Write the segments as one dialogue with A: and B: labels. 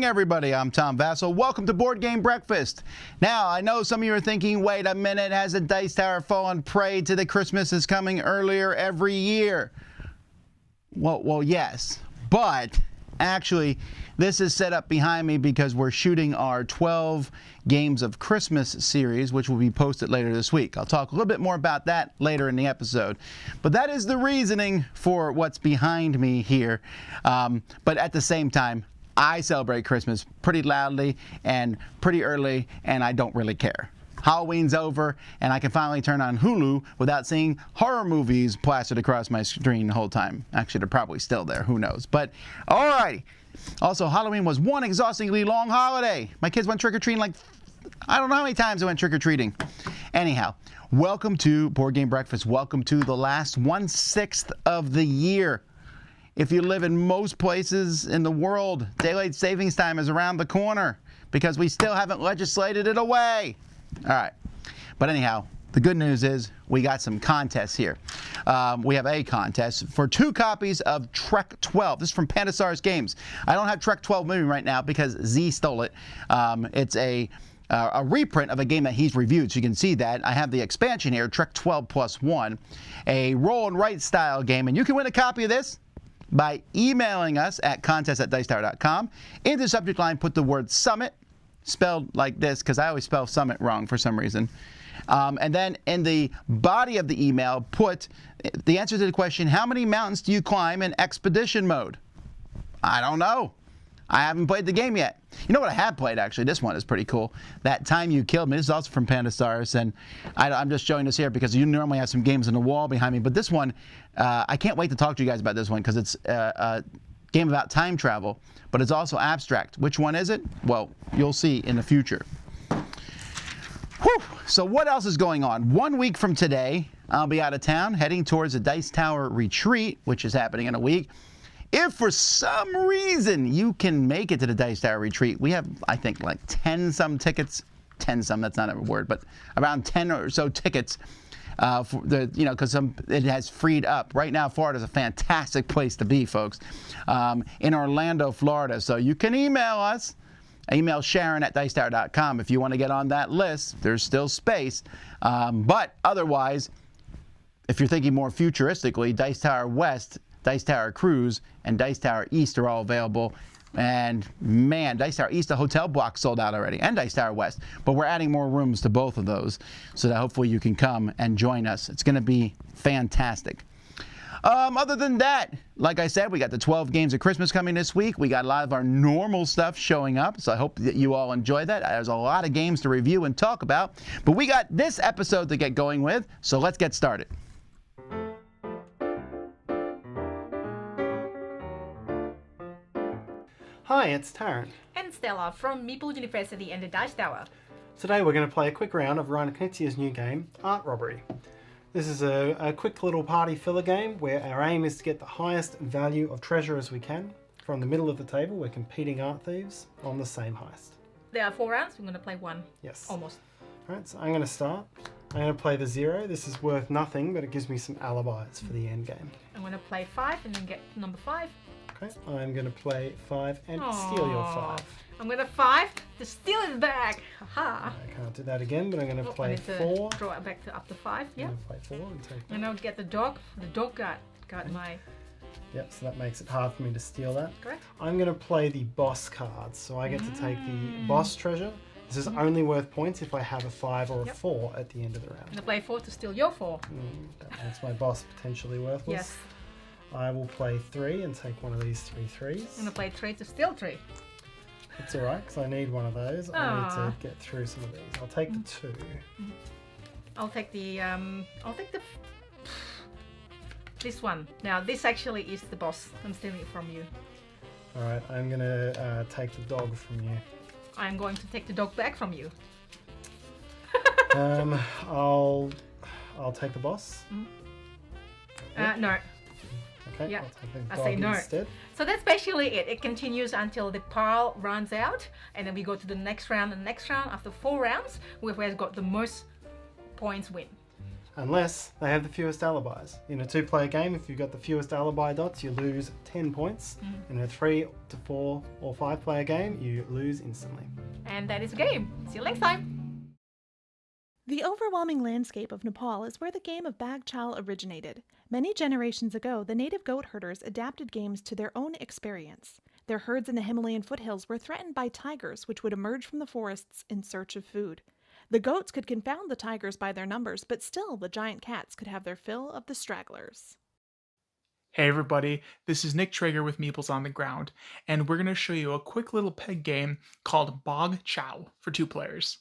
A: morning, everybody. I'm Tom Vasel. Welcome to Board Game Breakfast. Now, I know some of you are thinking, wait a minute, has the Dice Tower fallen prey to the Christmas is coming earlier every year? Well, yes, but actually, this is set up behind me because we're shooting our 12 Games of Christmas series, which will be posted later this week. I'll talk a little bit more about that later in the episode. But that is the reasoning for what's behind me here. But at the same time, I celebrate Christmas pretty loudly and pretty early, and I don't really care. Halloween's over, and I can finally turn on Hulu without seeing horror movies plastered across my screen the whole time. Actually, they're probably still there. Who knows? But, alrighty. Also, Halloween was one exhaustingly long holiday. My kids went trick-or-treating like, I don't know how many times they went trick-or-treating. Anyhow, welcome to Board Game Breakfast. Welcome to the last 1/6 of the year. If you live in most places in the world, daylight savings time is around the corner because we still haven't legislated it away. All right. But anyhow, the good news is we got some contests here. We have a contest for 2 copies of Trek 12. This is from Pandasaurus Games. I don't have Trek 12 moving right now because Z stole it. It's a reprint of a game that he's reviewed, so you can see that. I have the expansion here, Trek 12 plus 1, a roll and write style game, and you can win a copy of this by emailing us at contest@dicetower.com. In the subject line, put the word Summit, spelled like this, because I always spell Summit wrong for some reason. And then in the body of the email, put the answer to the question, how many mountains do you climb in expedition mode? I don't know. I haven't played the game yet. You know what I have played, actually? This one is pretty cool. That Time You Killed Me. This is also from Pandasaurus, and I'm just showing this here because you normally have some games on the wall behind me. But this one, I can't wait to talk to you guys about this one because it's a game about time travel, but it's also abstract. Which one is it? Well, you'll see in the future. Whew. So what else is going on? 1 week from today, I'll be out of town heading towards the Dice Tower Retreat, which is happening in a week. If for some reason you can make it to the Dice Tower Retreat, we have, I think, like 10-some tickets. 10-some, that's not a word, but around 10 or so tickets. For the, because it has freed up. Right now, Florida's a fantastic place to be, folks. In Orlando, Florida. So you can email us. Email Sharon@dicetower.com if you want to get on that list. There's still space. But otherwise, if you're thinking more futuristically, Dice Tower West, Dice Tower Cruise, and Dice Tower East are all available. And man, Dice Tower East, the hotel block sold out already, and Dice Tower West. But we're adding more rooms to both of those so that hopefully you can come and join us. It's going to be fantastic. Other than that, like I said, we got the 12 Games of Christmas coming this week. We got a lot of our normal stuff showing up, so I hope that you all enjoy that. There's a lot of games to review and talk about, but we got this episode to get going with, so let's get started.
B: Hi, it's Taryn.
C: And Stella from Meeple University and the Dice Tower.
B: Today we're going to play a quick round of Ryan Knizia's new game, Art Robbery. This is a quick little party filler game where our aim is to get the highest value of treasure as we can. From the middle of the table, we're competing art thieves on the same heist.
C: There are 4 rounds, we're going to play 1.
B: Yes.
C: Almost.
B: Alright, so I'm going to start. I'm going to play the 0. This is worth nothing, but it gives me some alibis for the end game.
C: I'm going to play 5 and then get number 5.
B: Okay, I'm going to play 5 and steal your 5.
C: I'm going to 5 to steal it back. Haha.
B: I can't do that again, but I'm going to play 4.
C: Draw it back to up to 5. Yeah.
B: I'm going to play 4 and take that.
C: And I'll get the dog. The dog got my.
B: Yep, so that makes it hard for me to steal that.
C: Correct.
B: I'm going to play the boss cards, so I get to take the boss treasure. This is only worth points if I have a 5 or a 4 at the end of the round.
C: I'm going to play 4 to steal your 4.
B: That makes my boss potentially worthless.
C: Yes.
B: I will play 3 and take one of these 3 threes.
C: I'm going to play 3 to steal 3.
B: It's alright, because I need one of those. I need to get through some of these. I'll take the 2.
C: I'll take the this one. Now this actually is the boss. I'm stealing it from you.
B: Alright, I'm going to take the dog from you.
C: I'm going to take the dog back from you.
B: I'll take the boss.
C: No.
B: Okay,
C: Yeah.
B: I'll take the
C: I
B: dog
C: say no.
B: instead.
C: So that's basically it. It continues until the pile runs out, and then we go to the next round and next round. After 4 rounds, whoever has got the most points win.
B: unless they have the fewest alibis. In a 2-player game, if you've got the fewest alibi dots, you lose 10 points. In a 3 to 4 or 5-player game, you lose instantly.
C: And that is the game. See you next time.
D: The overwhelming landscape of Nepal is where the game of Bag Chal originated. Many generations ago, the native goat herders adapted games to their own experience. Their herds in the Himalayan foothills were threatened by tigers, which would emerge from the forests in search of food. The goats could confound the tigers by their numbers, but still the giant cats could have their fill of the stragglers.
E: Hey everybody, this is Nick Traeger with Meeples on the Ground, and we're going to show you a quick little peg game called Bog Chow for 2 players.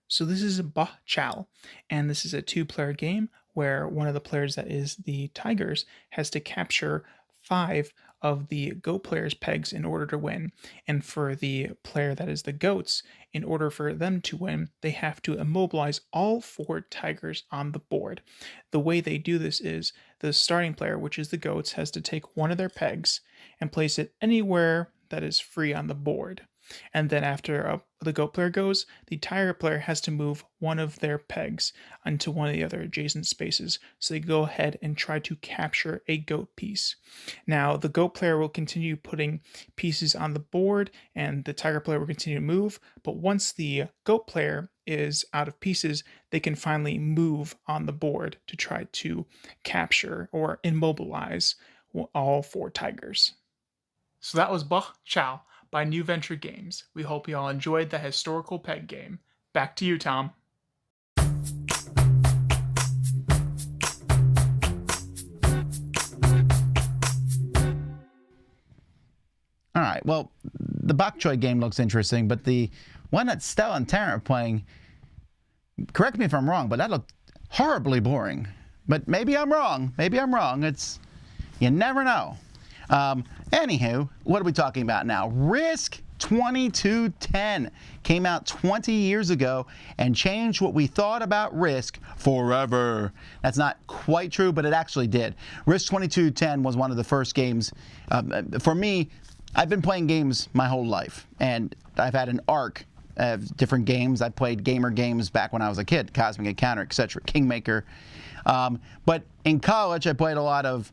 E: So this is a Bog Chow, and this is a 2-player game where one of the players, that is the tigers, has to capture 5 of the goat player's pegs in order to win. And for the player that is the goats, in order for them to win, they have to immobilize all 4 tigers on the board. The way they do this is the starting player, which is the goats, has to take one of their pegs and place it anywhere that is free on the board. And then after the goat player goes, the tiger player has to move one of their pegs onto one of the other adjacent spaces. So they go ahead and try to capture a goat piece. Now, the goat player will continue putting pieces on the board, and the tiger player will continue to move. But once the goat player is out of pieces, they can finally move on the board to try to capture or immobilize all 4 tigers. So that was Bog Chow by New Venture Games. We hope you all enjoyed the historical peg game. Back to you, Tom.
A: All right, well, the bok choy game looks interesting, but the one that Stella and Tara are playing, correct me if I'm wrong, but that looked horribly boring. But maybe I'm wrong. Maybe I'm wrong. You never know. Anywho, what are we talking about now? Risk 2210 came out 20 years ago and changed what we thought about Risk forever. That's not quite true, but it actually did. Risk 2210 was one of the first games. For me, I've been playing games my whole life, and I've had an arc of different games. I played gamer games back when I was a kid, Cosmic Encounter, etc., Kingmaker. But in college, I played a lot of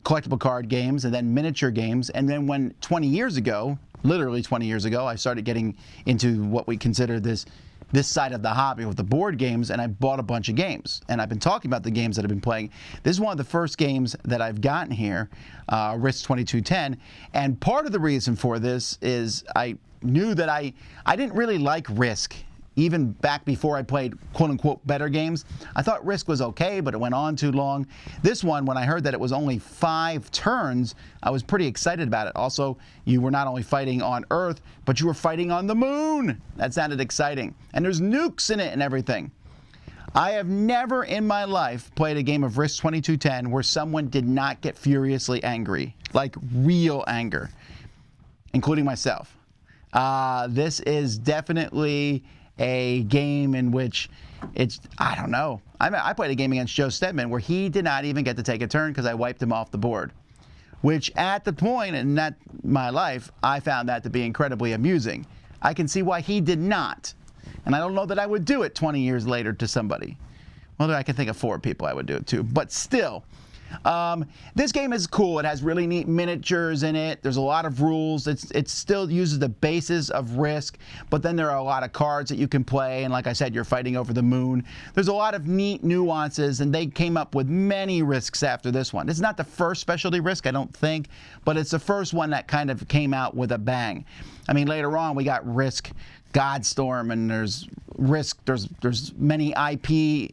A: collectible card games and then miniature games. And then when 20 years ago, literally 20 years ago, I started getting into what we consider this side of the hobby with the board games, and I bought a bunch of games. And I've been talking about the games that I've been playing. This is one of the first games that I've gotten here, Risk 2210. And part of the reason for this is I knew that I didn't really like Risk. Even back before I played quote-unquote better games, I thought Risk was okay, but it went on too long. This one, when I heard that it was only 5 turns, I was pretty excited about it. Also, you were not only fighting on Earth, but you were fighting on the moon. That sounded exciting. And there's nukes in it and everything. I have never in my life played a game of Risk 2210 where someone did not get furiously angry, like real anger, including myself. This is definitely a game in which I don't know. I played a game against Joe Stedman where he did not even get to take a turn because I wiped him off the board. Which at the point in my life, I found that to be incredibly amusing. I can see why he did not. And I don't know that I would do it 20 years later to somebody. Well, I can think of 4 people I would do it to. But still, this game is cool. It has really neat miniatures in it. There's a lot of rules. It still uses the basis of Risk, but then there are a lot of cards that you can play, and like I said, you're fighting over the moon. There's a lot of neat nuances, and they came up with many Risks after this one. It's not the first specialty Risk, I don't think, but it's the first one that kind of came out with a bang. I mean, later on, we got Risk Godstorm, and there's Risk, there's many IP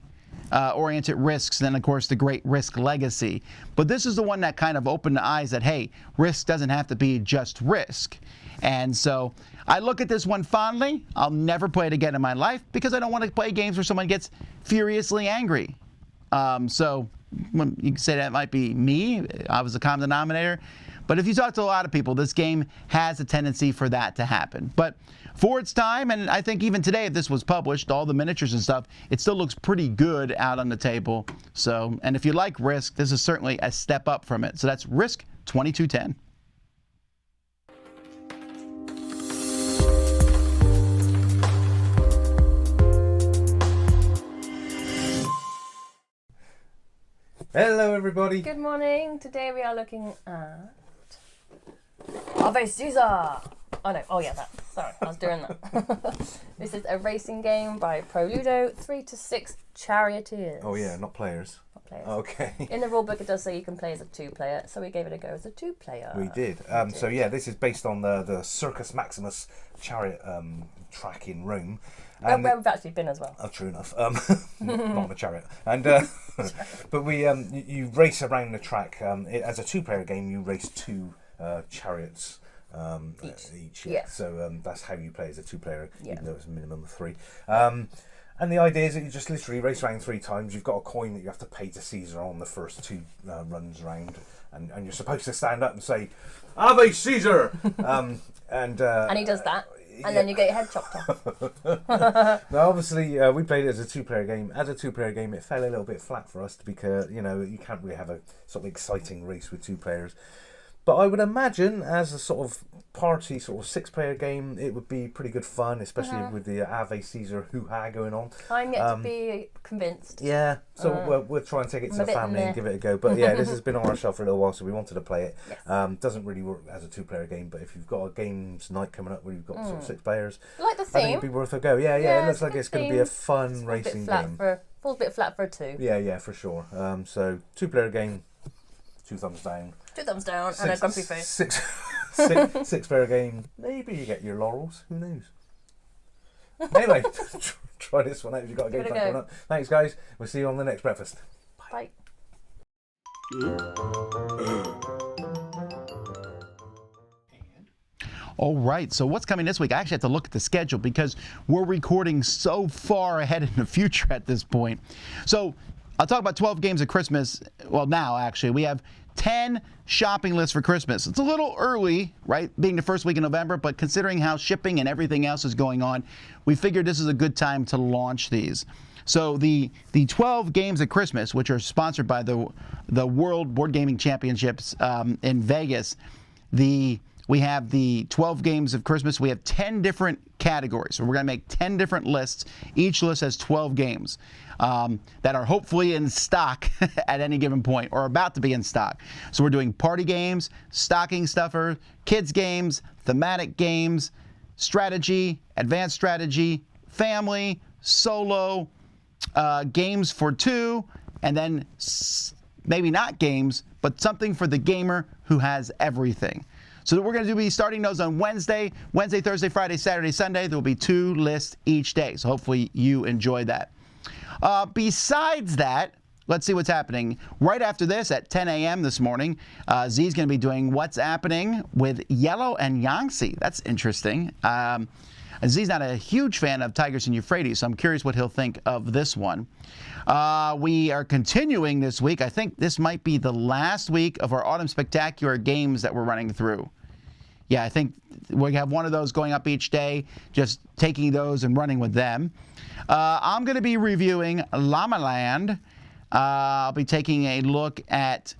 A: oriented Risks, then of course the great Risk Legacy. But this is the one that kind of opened the eyes that, hey, Risk doesn't have to be just Risk. And so I look at this one fondly. I'll never play it again in my life because I don't want to play games where someone gets furiously angry. So you can say that might be me. I was the common denominator. But if you talk to a lot of people, this game has a tendency for that to happen. But for its time, and I think even today if this was published, all the miniatures and stuff, it still looks pretty good out on the table. So, and if you like Risk, this is certainly a step up from it. So that's Risk 2210.
F: Hello, everybody.
G: Good morning. Today we are looking at Ave Caesar. Oh no. Oh yeah, that. Sorry, I was doing that. This is a racing game by Proludo. 3 to 6 charioteers.
F: Oh yeah, not players.
G: Not players.
F: Okay.
G: In the rulebook, it does say you can play as a 2-player, so we gave it a go as a 2-player.
F: We did. So yeah, this is based on the Circus Maximus chariot track in Rome.
G: Where we've actually been as well.
F: Oh, true enough. Not on a chariot. And but we you race around the track. As a 2-player game, you race 2 chariots each. Yeah.
G: Yes.
F: So that's how you play as a 2-player,
G: Yeah.
F: even though it's a minimum of 3. And the idea is that you just literally race around 3 times. You've got a coin that you have to pay to Caesar on the first 2 runs round, and you're supposed to stand up and say, "Ave Caesar!" and
G: he does that. And then you get your head chopped off.
F: Now, obviously, we played it as a 2-player game. As a 2-player game, it fell a little bit flat for us because, you can't really have a sort of exciting race with 2 players. But I would imagine, as a sort of party, sort of 6-player game, it would be pretty good fun, especially with the Ave Caesar hoo-ha going on.
G: I'm yet to be convinced.
F: Yeah, so we'll try and take it to the family and give it a go. But yeah, this has been on our shelf for a little while, so we wanted to play it.
G: Yes.
F: Doesn't really work as a 2-player game, but if you've got a games night coming up where you've got sort of 6 players,
G: I like the
F: I think
G: theme.
F: it'd be worth a go. Yeah, it looks like
G: good
F: it's going to
G: theme.
F: be a fun racing game.
G: Falls a bit flat for a 2.
F: Yeah, for sure. So 2-player game, 2 thumbs down.
G: 2 thumbs down and a grumpy face.
F: 6-player game, maybe you get your laurels. Who knows? Anyway, try this one out if you've got a game
G: Give it a
F: coming
G: go.
F: up. Thanks, guys. We'll see you on the next breakfast.
G: Bye.
A: All right, so what's coming this week? I actually have to look at the schedule because we're recording so far ahead in the future at this point. So I'll talk about 12 games of Christmas. Well, now, actually, we have 10 shopping lists for Christmas. It's a little early, right, being the first week in November, but considering how shipping and everything else is going on, we figured this is a good time to launch these. So the 12 games of Christmas, which are sponsored by the World Board Gaming Championships in Vegas, we have the 12 games of Christmas. We have 10 different categories. So we're going to make 10 different lists. Each list has 12 games that are hopefully in stock at any given point or about to be in stock. So we're doing party games, stocking stuffer, kids games, thematic games, strategy, advanced strategy, family, solo, games for 2, and then maybe not games, but something for the gamer who has everything. So we're going to be starting those on Wednesday, Thursday, Friday, Saturday, Sunday. There will be 2 lists each day. So hopefully you enjoy that. Besides that, let's see what's happening. Right after this at 10 a.m. this morning, Z's going to be doing What's Happening with Yellow and Yangtze. That's interesting. Z's not a huge fan of Tigris and Euphrates, so I'm curious what he'll think of this one. We are continuing this week. I think this might be the last week of our Autumn Spectacular games that we're running through. Yeah, I think we have one of those going up each day, just taking those and running with them. I'm going to be reviewing Llama Land. I'll be taking a look at,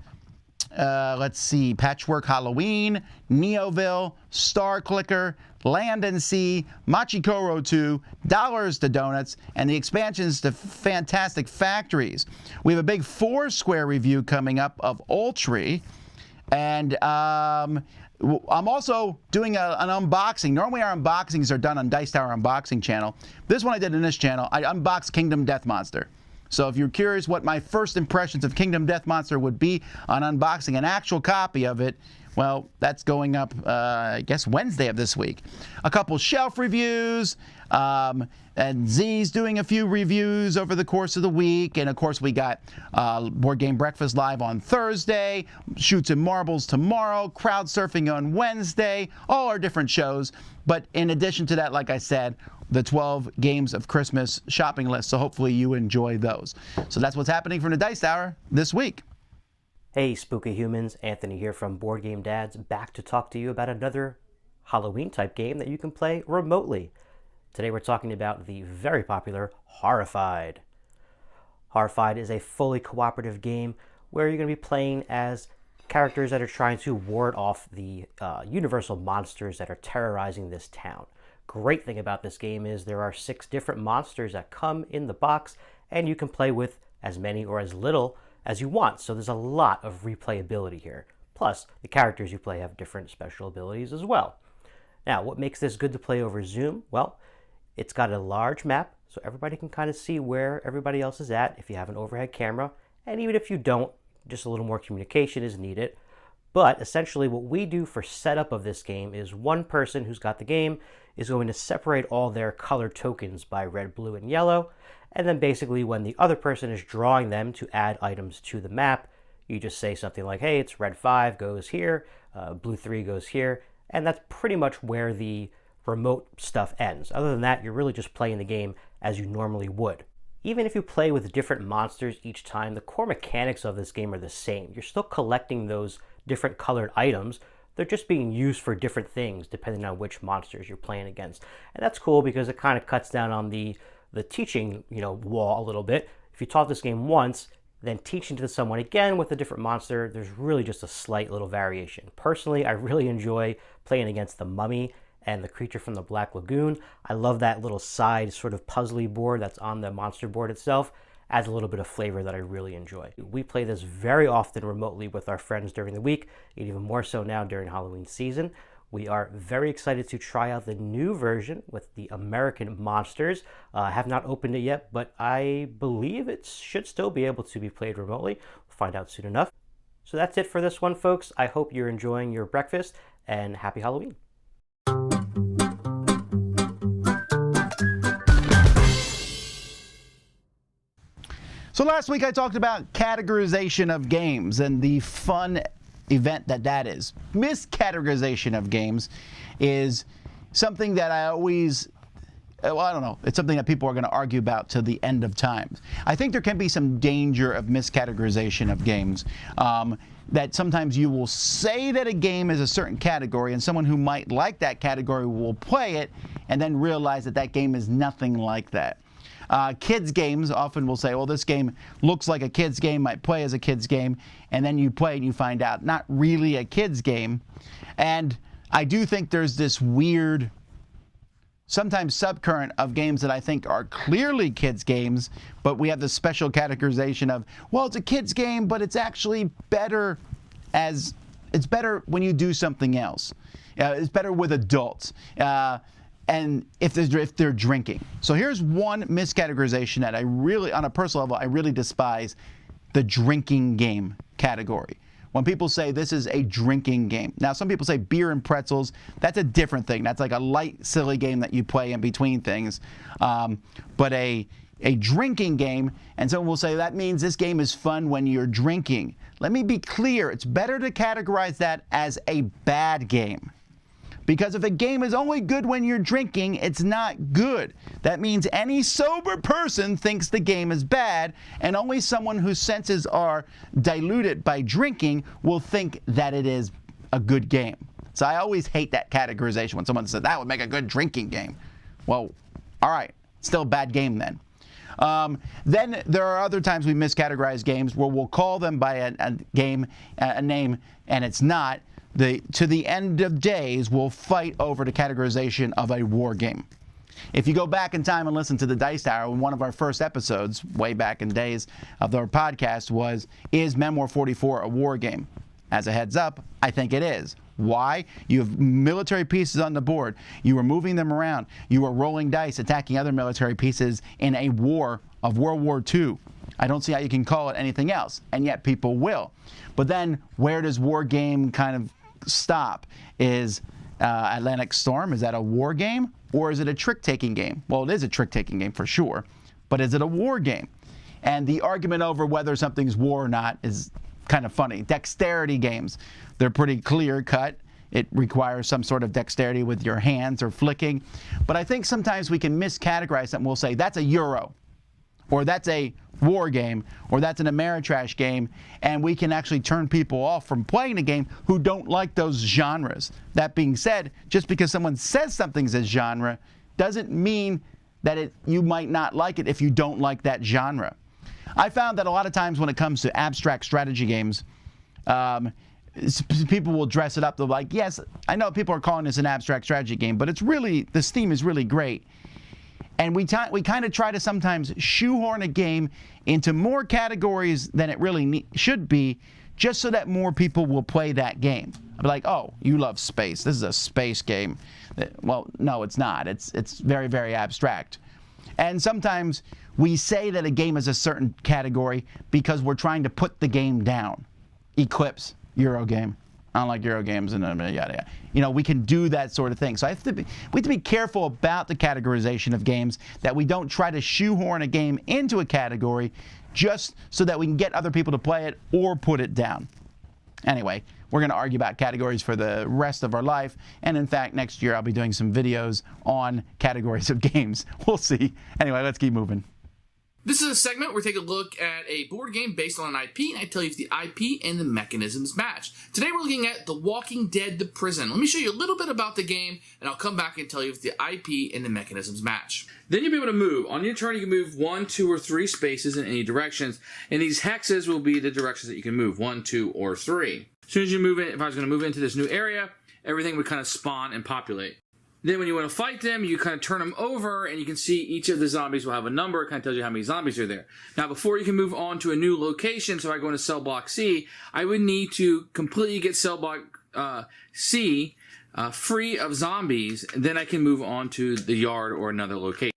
A: let's see, Patchwork Halloween, Neoville, Star Clicker, Land and Sea, Machikoro 2, Dollars to Donuts, and the expansions to Fantastic Factories. We have a big Foursquare review coming up of Ultry. And I'm also doing an unboxing. Normally our unboxings are done on Dice Tower Unboxing channel. This one I did in this channel. I unboxed Kingdom Death Monster. So if you're curious what my first impressions of Kingdom Death Monster would be on unboxing an actual copy of it, well, that's going up, I guess, Wednesday of this week. A couple shelf reviews, and Z's doing a few reviews over the course of the week. And, of course, we got Board Game Breakfast live on Thursday, Shoots and Marbles tomorrow, Crowd Surfing on Wednesday, all our different shows. But in addition to that, like I said, the 12 games of Christmas shopping list. So hopefully you enjoy those. So that's what's happening from the Dice Tower this week.
H: Hey spooky humans, Anthony here from Board Game Dads, back to talk to you about another Halloween type game that you can play remotely. Today we're talking about the very popular Horrified. Horrified is a fully cooperative game where you're going to be playing as characters that are trying to ward off the universal monsters that are terrorizing this town. Great thing about this game is there are 6 different monsters that come in the box, and you can play with as many or as little as you want. So there's a lot of replayability here. Plus, the characters you play have different special abilities as well. Now, what makes this good to play over Zoom? Well, it's got a large map, so everybody can kind of see where everybody else is at if you have an overhead camera. And even if you don't, just a little more communication is needed. But essentially what we do for setup of this game is one person who's got the game is going to separate all their color tokens by red, blue, and yellow. And then basically when the other person is drawing them to add items to the map, you just say something like, hey, it's red 5 goes here, blue 3 goes here. And that's pretty much where the remote stuff ends. Other than that, you're really just playing the game as you normally would. Even if you play with different monsters each time, the core mechanics of this game are the same. You're still collecting those different colored items. They're just being used for different things depending on which monsters you're playing against. And that's cool because it kind of cuts down on the teaching, wall a little bit. If you taught this game once, then teaching to someone again with a different monster, there's really just a slight little variation. Personally, I really enjoy playing against the mummy and the creature from the Black Lagoon. I love that little side sort of puzzly board that's on the monster board itself. Adds a little bit of flavor that I really enjoy. We play this very often remotely with our friends during the week, and even more so now during Halloween season. We are very excited to try out the new version with the American monsters. I have not opened it yet, but I believe it should still be able to be played remotely. We'll find out soon enough. So that's it for this one, folks. I hope you're enjoying your breakfast, and happy Halloween.
A: So last week I talked about categorization of games and the fun event that is. Miscategorization of games is something that I always, I don't know, it's something that people are going to argue about till the end of time. I think there can be some danger of miscategorization of games. That sometimes you will say that a game is a certain category and someone who might like that category will play it and then realize that that game is nothing like that. Kids games often will say, well, this game looks like a kid's game, might play as a kid's game, and then you play and you find out not really a kid's game. And I do think there's this weird, sometimes subcurrent of games that I think are clearly kids games, but we have this special categorization of, well, it's a kid's game, but it's actually better it's better when you do something else. It's better with adults. And if they're drinking. So here's one miscategorization that I really, on a personal level, I really despise: the drinking game category. When people say this is a drinking game. Now, some people say beer and pretzels. That's a different thing. That's like a light, silly game that you play in between things. But a drinking game, and someone will say that means this game is fun when you're drinking. Let me be clear. It's better to categorize that as a bad game. Because if a game is only good when you're drinking, it's not good. That means any sober person thinks the game is bad, and only someone whose senses are diluted by drinking will think that it is a good game. So I always hate that categorization when someone says that would make a good drinking game. Well, all right, still a bad game then. Then there are other times we miscategorize games where we'll call them by a name, and it's not. To the end of days, we'll fight over the categorization of a war game. If you go back in time and listen to the Dice Tower, one of our first episodes, way back in days of our podcast, was, is Memoir 44 a war game? As a heads up, I think it is. Why? You have military pieces on the board. You are moving them around. You are rolling dice, attacking other military pieces in a war of World War II. I don't see how you can call it anything else, and yet people will. But then, where does war game kind of stop? Is Atlantic Storm, is that a war game, or is it a trick-taking game? Well, it is a trick-taking game for sure, but is it a war game? And the argument over whether something's war or not is kind of funny. Dexterity games, they're pretty clear-cut. It requires some sort of dexterity with your hands or flicking. But I think sometimes we can miscategorize something. We'll say, that's a Euro, or that's a war game, or that's an Ameritrash game, and we can actually turn people off from playing a game who don't like those genres. That being said, just because someone says something's a genre doesn't mean that you might not like it if you don't like that genre. I found that a lot of times when it comes to abstract strategy games, people will dress it up. They're like, yes, I know people are calling this an abstract strategy game, but it's really, the Steam is really great. And we kind of try to sometimes shoehorn a game into more categories than it really should be, just so that more people will play that game. I'll be like, oh, you love space. This is a space game. Well, no, it's not. It's very, very abstract. And sometimes we say that a game is a certain category because we're trying to put the game down. Eclipse, Euro game. I don't like Euro games, and yada yada. You know, we can do that sort of thing. So we have to be careful about the categorization of games, that we don't try to shoehorn a game into a category just so that we can get other people to play it or put it down. Anyway, we're going to argue about categories for the rest of our life, and in fact, next year I'll be doing some videos on categories of games. We'll see. Anyway, let's keep moving.
I: This is a segment where we take a look at a board game based on an IP, and I tell you if the IP and the mechanisms match. Today we're looking at The Walking Dead: The Prison. Let me show you a little bit about the game, and I'll come back and tell you if the IP and the mechanisms match. Then you'll be able to move. On your turn, you can move 1, 2, or 3 spaces in any directions, and these hexes will be the directions that you can move, 1, 2, or 3. As soon as you move in, if I was going to move into this new area, everything would kind of spawn and populate. Then when you want to fight them, you kind of turn them over, and you can see each of the zombies will have a number. It kind of tells you how many zombies are there. Now, before you can move on to a new location, so I go into cell block C, I would need to completely get cell block C free of zombies, and then I can move on to the yard or another location.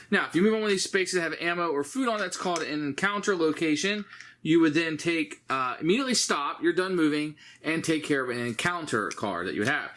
I: Now, if you move on one of these spaces that have ammo or food on, that's called an encounter location. You would then take, immediately stop, you're done moving, and take care of an encounter card that you would have.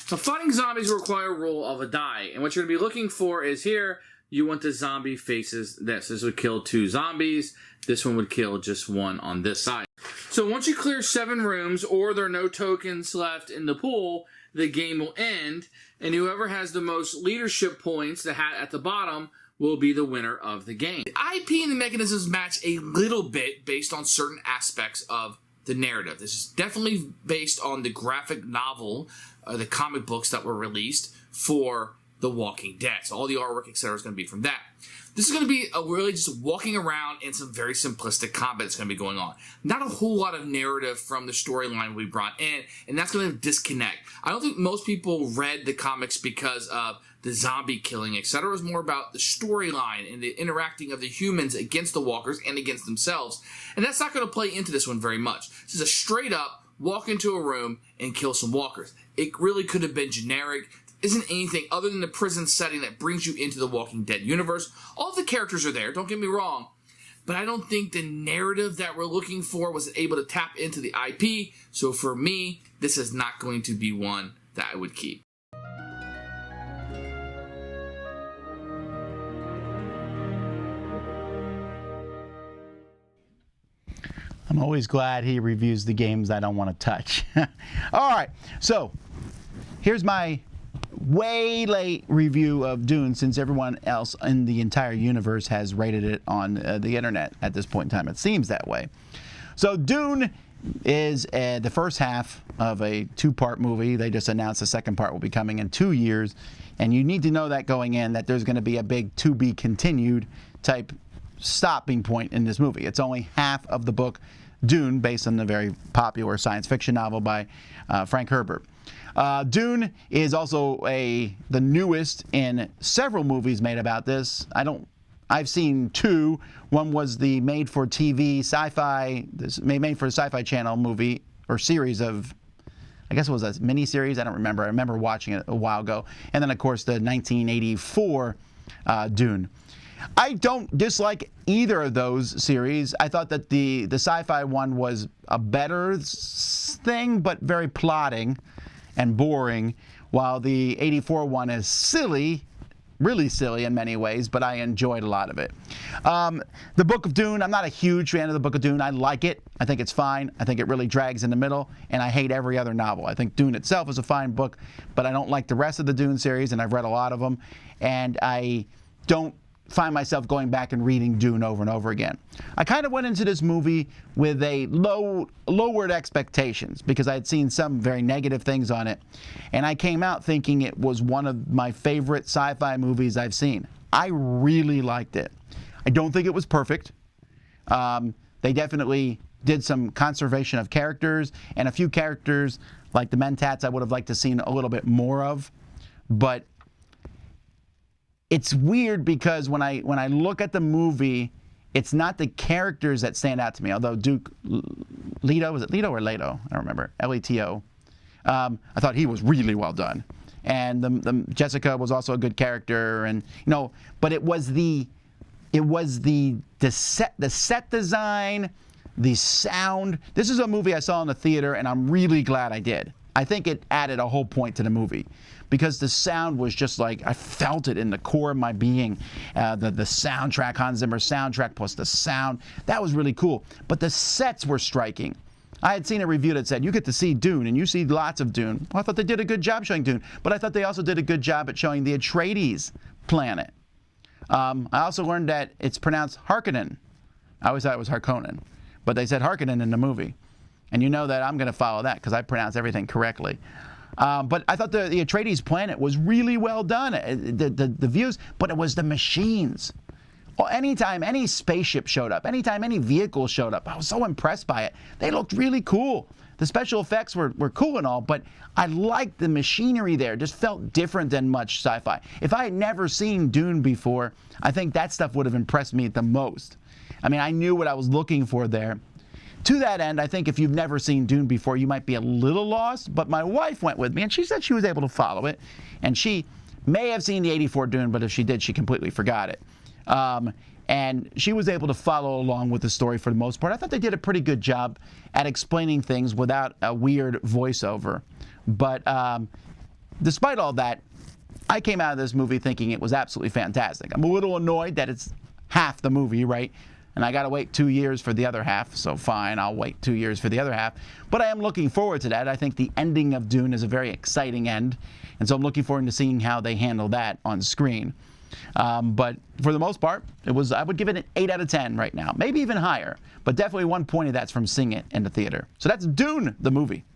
I: So fighting zombies will require a roll of a die, and what you're going to be looking for is here, you want the zombie faces this. This would kill 2 zombies, this one would kill just 1 on this side. So once you clear 7 rooms, or there are no tokens left in the pool, the game will end, and whoever has the most leadership points, the hat at the bottom, will be the winner of the game. The IP and the mechanisms match a little bit based on certain aspects of the narrative. This is definitely based on the graphic novel, the comic books that were released for The Walking Dead. So all the artwork, etc. is going to be from that. This is going to be really just walking around and some very simplistic combat that's going to be going on. Not a whole lot of narrative from the storyline we brought in, and that's going to disconnect. I don't think most people read the comics because of the zombie killing, etc. It was more about the storyline and the interacting of the humans against the walkers and against themselves. And that's not going to play into this one very much. This is a straight up walk into a room and kill some walkers. It really could have been generic. Isn't anything other than the prison setting that brings you into the Walking Dead universe. All of the characters are there, don't get me wrong, but I don't think the narrative that we're looking for was able to tap into the IP, so for me, this is not going to be one that I would keep.
A: I'm always glad he reviews the games I don't want to touch. All right, so here's my way late review of Dune, since everyone else in the entire universe has rated it on the internet at this point in time. It seems that way. So Dune is the first half of a 2-part movie. They just announced the second part will be coming in 2 years, and you need to know that going in, that there's going to be a big to be continued type stopping point in this movie. It's only half of the book Dune, based on the very popular science fiction novel by Frank Herbert. Dune is also the newest in several movies made about this. I've seen 2. One was the made-for-TV sci-fi, made for a Sci-Fi Channel movie or series of, I guess it was a mini-series. I don't remember. I remember watching it a while ago. And then, of course, the 1984 Dune. I don't dislike either of those series. I thought that the sci-fi one was a better thing, but very plotting and boring, while the 84 one is silly, really silly in many ways, but I enjoyed a lot of it. The Book of Dune, I'm not a huge fan of the Book of Dune. I like it. I think it's fine. I think it really drags in the middle, and I hate every other novel. I think Dune itself is a fine book, but I don't like the rest of the Dune series, and I've read a lot of them, and I don't find myself going back and reading Dune over and over again. I kind of went into this movie with a lowered expectations because I had seen some very negative things on it, and I came out thinking it was one of my favorite sci-fi movies I've seen. I really liked it. I don't think it was perfect. They definitely did some conservation of characters, and a few characters like the Mentats I would have liked to seen a little bit more of, but it's weird because when I look at the movie, it's not the characters that stand out to me. Although Duke Leto, was it Leto or Leto? I don't remember. Leto. I thought he was really well done, and the Jessica was also a good character, and but it was the set design, the sound. This is a movie I saw in the theater, and I'm really glad I did. I think it added a whole point to the movie because the sound was just like, I felt it in the core of my being. The soundtrack, Hans Zimmer soundtrack plus the sound, that was really cool. But the sets were striking. I had seen a review that said, you get to see Dune, and you see lots of Dune. Well, I thought they did a good job showing Dune, but I thought they also did a good job at showing the Atreides planet. I also learned that it's pronounced Harkonnen. I always thought it was Harkonnen, but they said Harkonnen in the movie. And you know that I'm going to follow that because I pronounce everything correctly. But I thought the Atreides planet was really well done, the views, but it was the machines. Well, anytime any spaceship showed up, anytime any vehicle showed up, I was so impressed by it. They looked really cool. The special effects were cool and all, but I liked the machinery there. It just felt different than much sci-fi. If I had never seen Dune before, I think that stuff would have impressed me the most. I mean, I knew what I was looking for there. To that end, I think if you've never seen Dune before, you might be a little lost, but my wife went with me, and she said she was able to follow it, and she may have seen the '84 Dune, but if she did, she completely forgot it. And she was able to follow along with the story for the most part. I thought they did a pretty good job at explaining things without a weird voiceover. But despite all that, I came out of this movie thinking it was absolutely fantastic. I'm a little annoyed that it's half the movie, right? And I got to wait 2 years for the other half, so fine, I'll wait 2 years for the other half. But I am looking forward to that. I think the ending of Dune is a very exciting end, and so I'm looking forward to seeing how they handle that on screen. But for the most part, I would give it an 8 out of 10 right now, maybe even higher, but definitely 1 point of that's from seeing it in the theater. So that's Dune, the movie.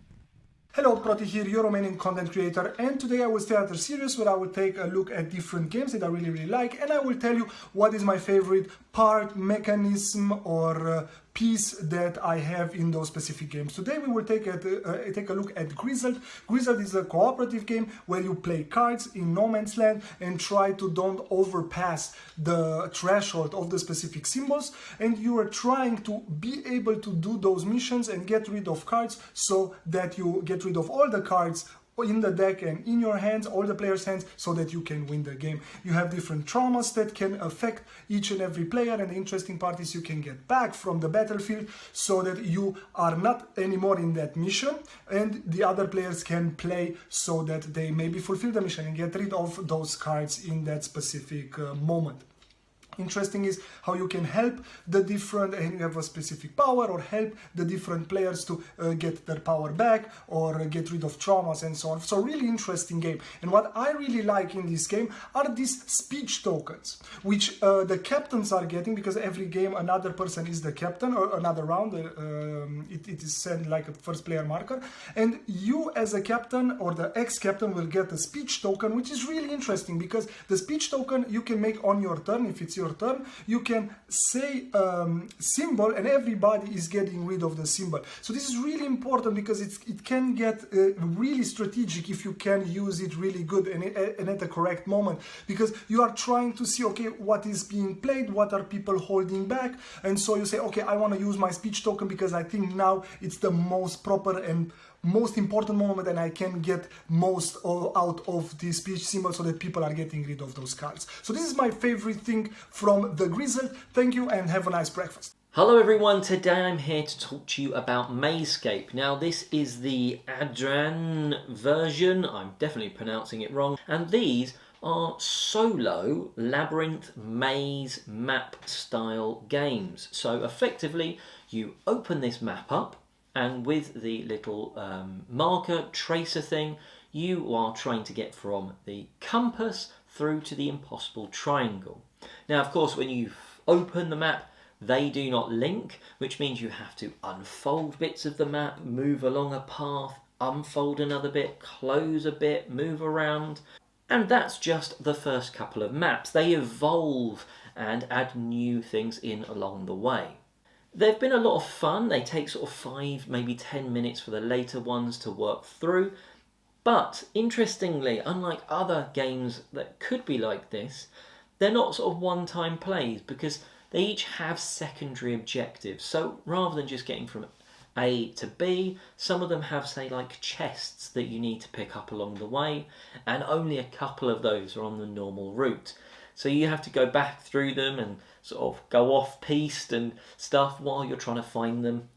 J: Hello, Proti here, your Romanian content creator, and today I will start a series where I will take a look at different games that I really like, and I will tell you what is my favorite part, mechanism, or piece that I have in those specific games. Today we will take a look at Grizzled. Grizzled is a cooperative game where you play cards in no man's land and try to don't overpass the threshold of the specific symbols, and you are trying to be able to do those missions and get rid of cards so that you get rid of all the cards in the deck and in your hands, all the players' hands, so that you can win the game. You have different traumas that can affect each and every player, and the interesting part is you can get back from the battlefield so that you are not anymore in that mission, and the other players can play so that they maybe fulfill the mission and get rid of those cards in that specific moment. Interesting is how you can help the different, and you have a specific power, or help the different players to get their power back or get rid of traumas and so on. So really interesting game. And what I really like in this game are these speech tokens, which the captains are getting, because every game another person is the captain, or another round it is sent like a first player marker, and you as a captain or the ex-captain will get a speech token, which is really interesting because the speech token you can make on your turn. If it's your turn, you can say symbol and everybody is getting rid of the symbol. So this is really important because it can get really strategic if you can use it really good and at the correct moment, because you are trying to see, okay, what is being played, what are people holding back, and so you say, okay, I want to use my speech token because I think now it's the most proper and most important moment, and I can get most out of the speech symbol so that people are getting rid of those cards. So this is my favorite thing from the Grizzled. Thank you and have a nice breakfast.
K: Hello everyone, today I'm here to talk to you about Mazescape. Now this is the Adran version, I'm definitely pronouncing it wrong, and these are solo labyrinth maze map style games. So effectively you open this map up, and with the little marker tracer thing, you are trying to get from the compass through to the impossible triangle. Now, of course, when you open the map, they do not link, which means you have to unfold bits of the map, move along a path, unfold another bit, close a bit, move around. And that's just the first couple of maps. They evolve and add new things in along the way. They've been a lot of fun. They take sort of 5, maybe 10 minutes for the later ones to work through. But interestingly, unlike other games that could be like this, they're not sort of one-time plays because they each have secondary objectives. So rather than just getting from A to B, some of them have, say, like chests that you need to pick up along the way, and only a couple of those are on the normal route. So you have to go back through them and sort of go off-piste and stuff while you're trying to find them.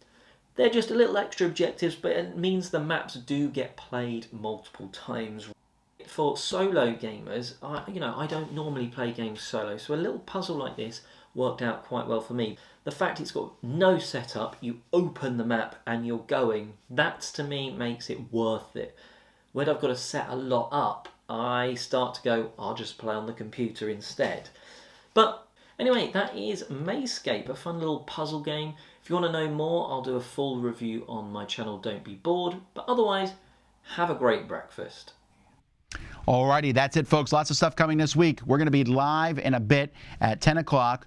K: They're just a little extra objectives, but it means the maps do get played multiple times. For solo gamers, I don't normally play games solo, so a little puzzle like this worked out quite well for me. The fact it's got no setup, you open the map and you're going, that to me makes it worth it. When I've got to set a lot up, I start to go, I'll just play on the computer instead. But anyway, that is Meescape, a fun little puzzle game. If you want to know more, I'll do a full review on my channel, Don't Be Bored. But otherwise, have a great breakfast.
A: Alrighty, that's it, folks. Lots of stuff coming this week. We're going to be live in a bit at 10 o'clock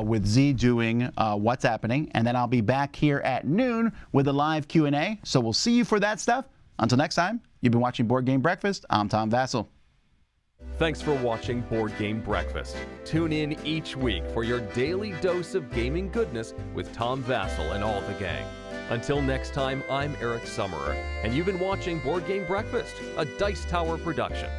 A: with Z doing What's Happening. And then I'll be back here at noon with a live Q&A. So we'll see you for that stuff. Until next time, you've been watching Board Game Breakfast. I'm Tom Vasel.
L: Thanks for watching Board Game Breakfast. Tune in each week for your daily dose of gaming goodness with Tom Vasel and all the gang. Until next time, I'm Eric Summerer, and you've been watching Board Game Breakfast, a Dice Tower production.